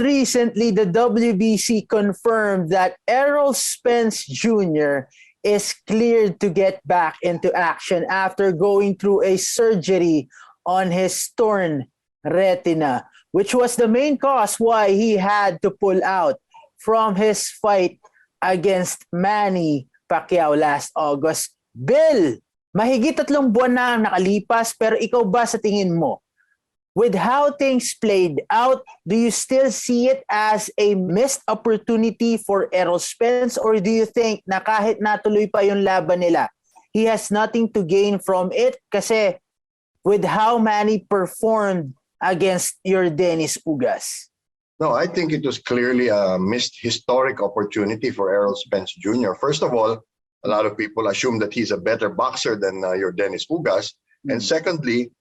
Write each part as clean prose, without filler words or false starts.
recently, the WBC confirmed that Errol Spence Jr. is cleared to get back into action after going through a surgery on his torn retina, which was the main cause why he had to pull out from his fight against Manny Pacquiao last August. Bill, mahigit 3 buwan na ang nakalipas, pero ikaw ba sa tingin mo, with how things played out, do you still see it as a missed opportunity for Errol Spence, or do you think na kahit natuloy pa yung laban nila, he has nothing to gain from it kasi with how Manny performed against your Dennis Ugas? No, I think it was clearly a missed historic opportunity for Errol Spence Jr. First of all, a lot of people assume that he's a better boxer than your Dennis Ugas. And secondly,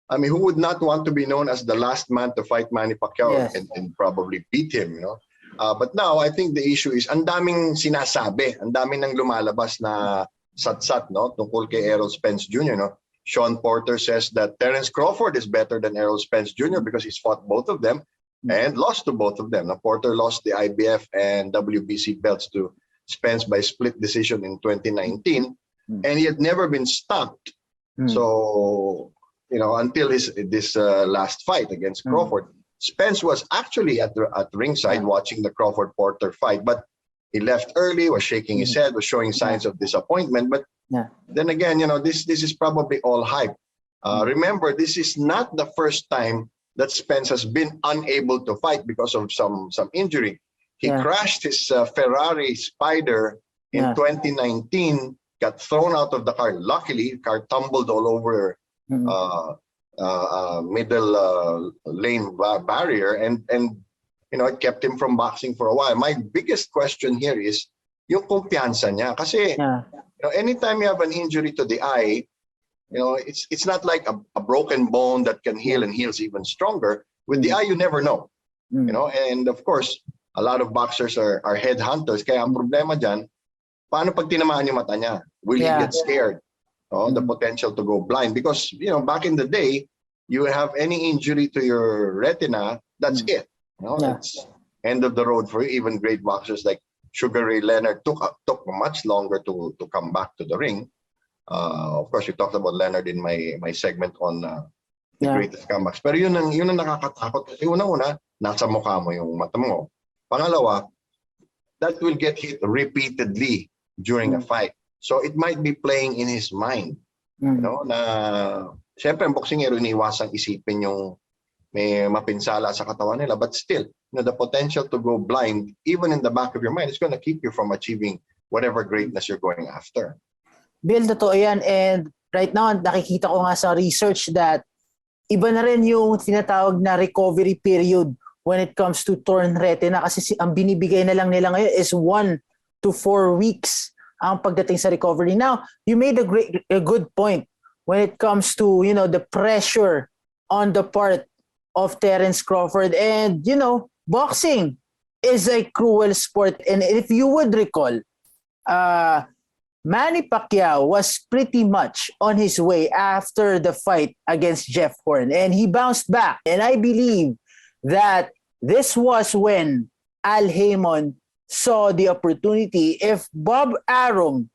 I mean, who would not want to be known as the last man to fight Manny Pacquiao and probably beat him, you know? But now, I think the issue is, ang daming sinasabi, ang daming nang lumalabas na satsat, no? Tungkol kay Errol Spence Jr., no? Sean Porter says that Terence Crawford is better than Errol Spence Jr. because he's fought both of them and lost to both of them. Now, Porter lost the IBF and WBC belts to Spence by split decision in 2019, and he had never been stopped. So, you know, until this last fight against Crawford, Spence was actually at ringside watching the Crawford-Porter fight, but he left early, was shaking his head, was showing signs of disappointment. But then again, you know, this is probably all hype. Remember, this is not the first time that Spence has been unable to fight because of some injury. He crashed his Ferrari Spider in 2019, got thrown out of the car. Luckily, the car tumbled all over middle lane barrier, and you know, it kept him from boxing for a while. My biggest question here is yung kumpiyansa niya, kasi you know, anytime you have an injury to the eye, you know, it's not like a broken bone that can heal and heals even stronger. With the eye, you never know. You know, and of course, a lot of boxers are headhunters. Kaya ang problema dyan, paano pag tinamaan yung mata niya? Will he get scared? Oh, the potential to go blind, because you know, back in the day, you have any injury to your retina, that's it. You know, it's end of the road for you. Even great boxers like Sugar Ray Leonard took much longer to come back to the ring. Of course, we talked about Leonard in my segment on the greatest comebacks. Pero yun ang nakakatakot, kasi unang-una, nasa mukha mo yung mata mo. Pangalawa, that will get hit repeatedly during a fight. So it might be playing in his mind. You know, na siyempre ang boksingero iniwasang isipin yung may mapinsala sa katawan nila, but still, you know, the potential to go blind, even in the back of your mind, is going to keep you from achieving whatever greatness you're going after. Bill, totoo yan. And right now, nakikita ko nga sa research that iba na rin yung tinatawag na recovery period when it comes to torn retina, kasi ang binibigay na lang nila ngayon is 1 to 4 weeks ang pagdating sa recovery. Now, you made a good point when it comes to, you know, the pressure on the part of Terence Crawford. And, you know, boxing is a cruel sport. And if you would recall, Manny Pacquiao was pretty much on his way after the fight against Jeff Horn, and he bounced back. And I believe that this was when Al Haymon saw the opportunity. If Bob Arum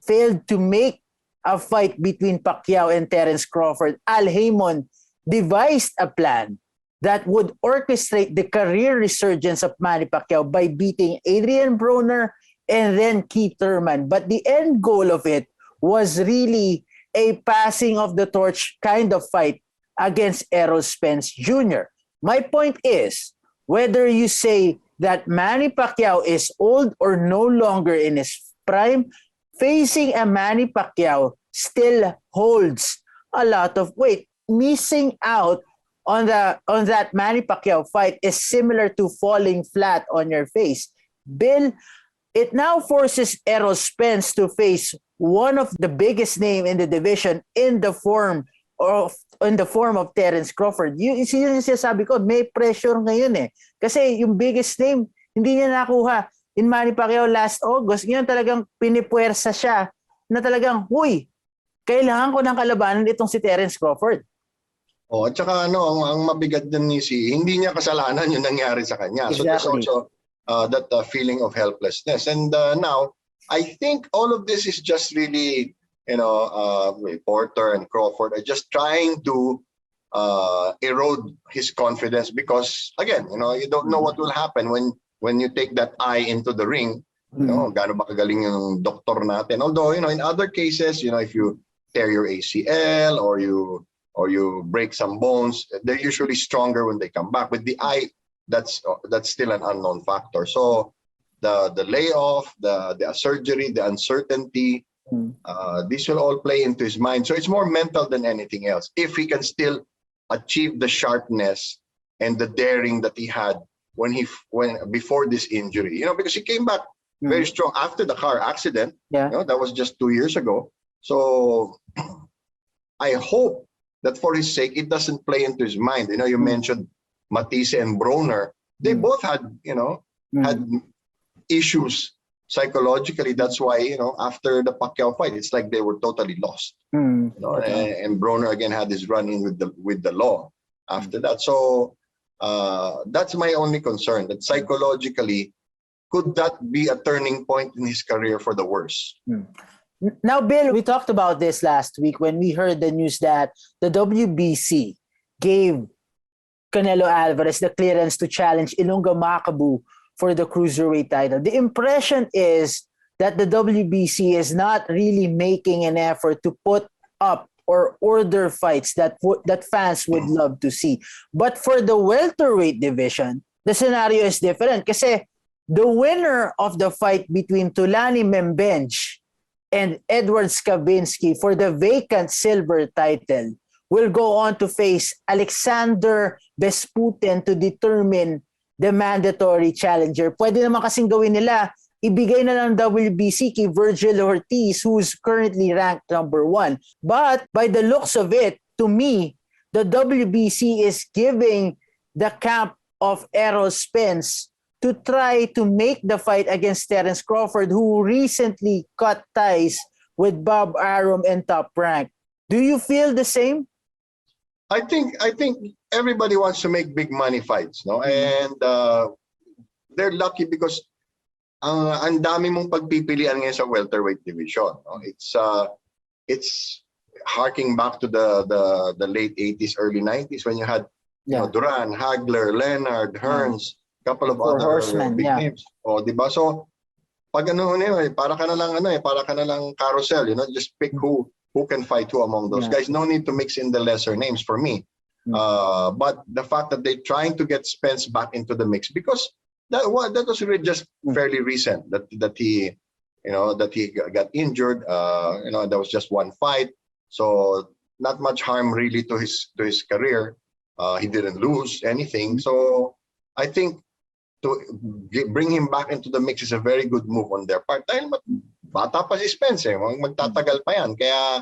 failed to make a fight between Pacquiao and Terence Crawford, Al Haymon devised a plan that would orchestrate the career resurgence of Manny Pacquiao by beating Adrian Broner and then Keith Thurman. But the end goal of it was really a passing of the torch kind of fight against Errol Spence Jr. My point is, whether you say that Manny Pacquiao is old or no longer in his prime, facing a Manny Pacquiao still holds a lot of weight. Missing out on that Manny Pacquiao fight is similar to falling flat on your face. Bill, it now forces Errol Spence to face one of the biggest name in the division in the form of Terence Crawford. Yun yung sinasabi ko, may pressure ngayon eh. Kasi yung biggest name, hindi niya nakuha in Manny Pacquiao last August. Ngayon talagang pinipuwersa siya na talagang, huy, kailangan ko ng kalabanan itong si Terence Crawford. Oh, at saka ano, ang mabigat din ni si, hindi niya kasalanan yung nangyari sa kanya. So there's Exactly. also that feeling of helplessness. And now, I think all of this is just really, Porter and Crawford are just trying to erode his confidence because, again, you don't know what will happen when you take that eye into the ring. Gaano ba kagaling yung doktor natin. Although, in other cases, if you tear your ACL or you break some bones, they're usually stronger when they come back. With the eye, that's still an unknown factor. So the layoff, the surgery, the uncertainty, these will all play into his mind. So it's more mental than anything else. If he can still achieve the sharpness and the daring that he had when before this injury, because he came back very strong after the car accident. Yeah. That was just 2 years ago. So I hope that for his sake, it doesn't play into his mind. You mentioned Matisse and Broner. They both had, had issues psychologically. That's why, after the Pacquiao fight, it's like they were totally lost. Okay. And Broner again had his run-in with the law after that. So that's my only concern, that psychologically, could that be a turning point in his career for the worse? Now, Bill, we talked about this last week when we heard the news that the WBC gave Canelo Alvarez the clearance to challenge Ilunga Makabu for the cruiserweight title. The impression is that the WBC is not really making an effort to put up or order fights that fans would love to see. But for the welterweight division, the scenario is different kasi the winner of the fight between Tulani Membenj and Edward Skavinsky for the vacant silver title will go on to face Alexander Besputin to determine the mandatory challenger. Pwede naman kasing gawin nila, ibigay na ng WBC kay Virgil Ortiz, who's currently ranked number 1. But by the looks of it, to me, the WBC is giving the camp of Errol Spence to try to make the fight against Terence Crawford, who recently cut ties with Bob Arum and Top Rank. Do you feel the same? I think everybody wants to make big money fights, no? And they're lucky because ang dami mong pagpipilian ngayon sa welterweight division, no? It's harking back to the late 80s, early 90s when you had Duran, Hagler, Leonard, Hearns, couple of other horsemen, big names. O, di ba? So, pag para ka na lang carousel, just pick who can fight who among those guys. No need to mix in the lesser names for me. But the fact that they're trying to get Spence back into the mix, because that was really just fairly recent that he got injured. That was just one fight, so not much harm really to his career. He didn't lose anything, so I think to bring him back into the mix is a very good move on their part. Dahil bata pa si Spence, magtatagal pa yan. Kaya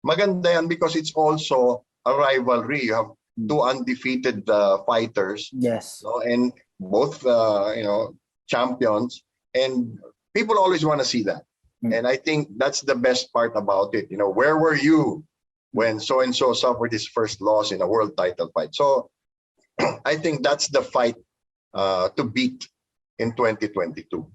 maganda yan because it's also a rivalry. You have two undefeated fighters. Yes. And both, champions. And people always want to see that. And I think that's the best part about it. Where were you when so-and-so suffered his first loss in a world title fight? So I think that's the fight to beat in 2022.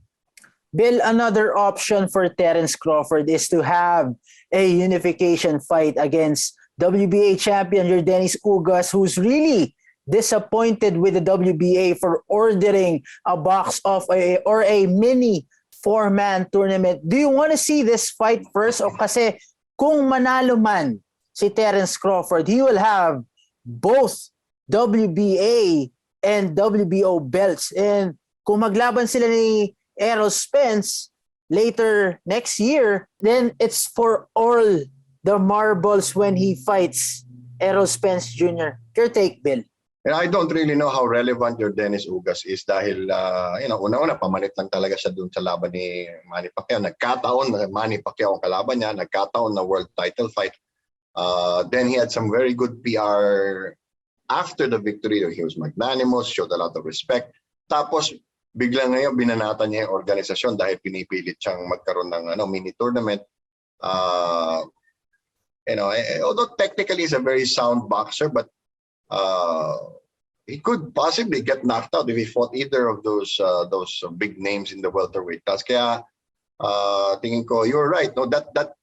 Bill, another option for Terence Crawford is to have a unification fight against WBA champion Yordenis Ugas, who's really disappointed with the WBA for ordering a box of a mini 4-man tournament. Do you want to see this fight first? O kasi kung manalo man si Terence Crawford, he will have both WBA and WBO belts. And kung maglaban sila ni Errol Spence later next year, then it's for all the marbles when he fights Errol Spence Jr. Your take, Bill? And I don't really know how relevant Yordenis Ugas is dahil, una-una, pamalit lang talaga siya dun sa laban ni Manny Pacquiao. Nagkataon na Manny Pacquiao ang kalaban niya, nagkataon na world title fight. Then he had some very good PR after the victory. He was magnanimous, showed a lot of respect. Tapos, biglang ngayon, binanatan niya yung organisasyon dahil pinipilit siyang magkaroon ng mini tournament. Although technically he's a very sound boxer, but he could possibly get knocked out if he fought either of those big names in the welterweight class. Kaya tingin ko, you're right. No, that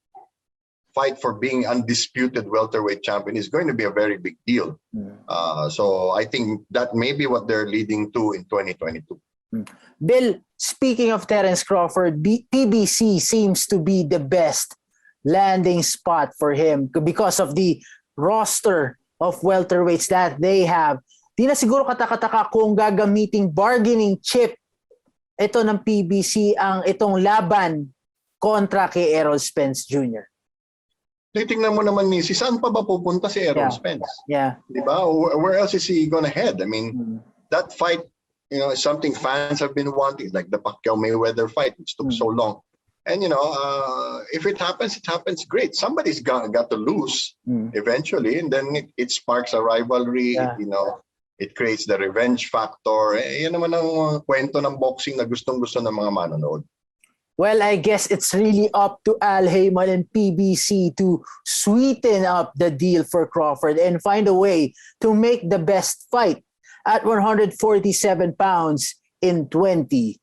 fight for being undisputed welterweight champion is going to be a very big deal. So I think that may be what they're leading to in 2022. Bill, speaking of Terence Crawford, PBC seems to be the best landing spot for him because of the roster of welterweights that they have. Di na siguro katakataka kung gagamiting bargaining chip ito ng PBC ang itong laban kontra kay Errol Spence Jr. Tingnan mo naman si saan pa ba pupunta si Errol Spence? Yeah. Di ba? Where else is he gonna head? I mean, that fight, is something fans have been wanting, like the Pacquiao-Mayweather fight, which took so long. And, if it happens great. Somebody's got to lose eventually, and then it sparks a rivalry. Yeah. It creates the revenge factor. Yan naman ang kwento ng boxing na gustong-gusto ng mga manonood. Well, I guess it's really up to Al Haymon and PBC to sweeten up the deal for Crawford and find a way to make the best fight at 147 pounds in 2022.